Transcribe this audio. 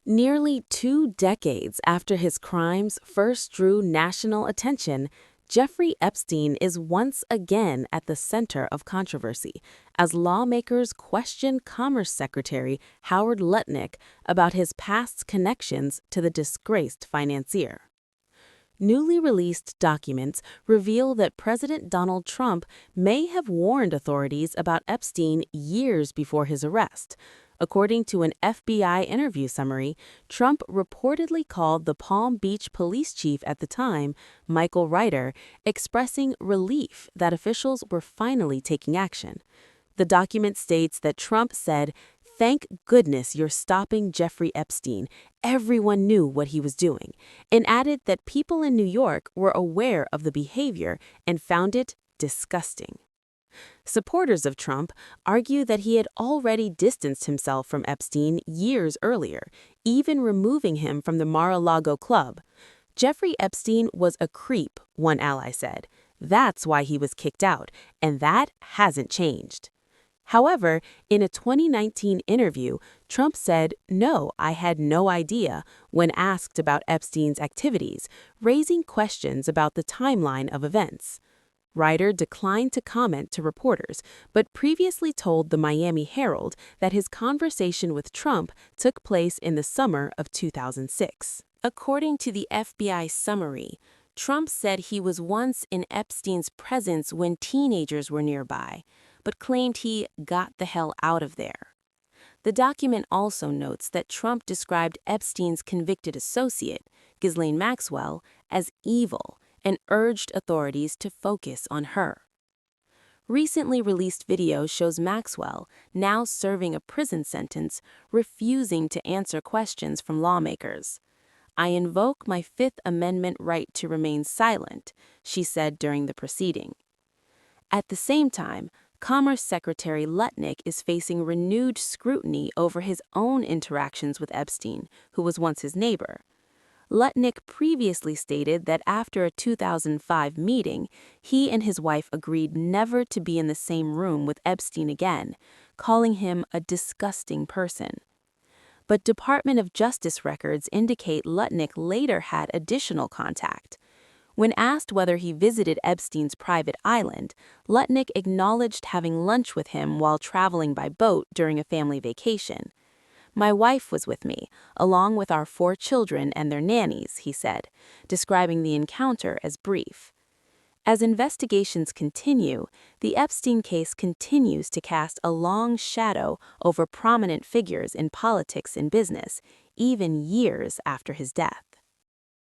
Nearly 2 decades after his crimes first drew national attention, Jeffrey Epstein is once again at the center of controversy as lawmakers question Commerce Secretary Howard Lutnick about his past connections to the disgraced financier. Newly released documents reveal that President Donald Trump may have warned authorities about Epstein years before his arrest. According to an FBI interview summary, Trump reportedly called the Palm Beach police chief at the time, Michael Ryder, expressing relief that officials were finally taking action. The document states that Trump said, "Thank goodness you're stopping Jeffrey Epstein. Everyone knew what he was doing," and added that people in New York were aware of the behavior and found it disgusting. Supporters of Trump argue that he had already distanced himself from Epstein years earlier, even removing him from the Mar-a-Lago club. Jeffrey Epstein was a creep, one ally said. That's why he was kicked out, and that hasn't changed. However, in a 2019 interview, Trump said, "No, I had no idea," when asked about Epstein's activities, raising questions about the timeline of events. Ryder declined to comment to reporters, but previously told the Miami Herald that his conversation with Trump took place in the summer of 2006. According to the FBI summary, Trump said he was once in Epstein's presence when teenagers were nearby, but claimed he got the hell out of there. The document also notes that Trump described Epstein's convicted associate, Ghislaine Maxwell, as evil and urged authorities to focus on her. Recently released video shows Maxwell, now serving a prison sentence, refusing to answer questions from lawmakers. "I invoke my Fifth Amendment right to remain silent," she said during the proceeding. At the same time, Commerce Secretary Lutnick is facing renewed scrutiny over his own interactions with Epstein, who was once his neighbor. Lutnick previously stated that after a 2005 meeting, he and his wife agreed never to be in the same room with Epstein again, calling him a disgusting person. But Department of Justice records indicate Lutnick later had additional contact. When asked whether he visited Epstein's private island, Lutnick acknowledged having lunch with him while traveling by boat during a family vacation. "My wife was with me, along with our 4 children and their nannies," he said, describing the encounter as brief. As investigations continue, the Epstein case continues to cast a long shadow over prominent figures in politics and business, even years after his death.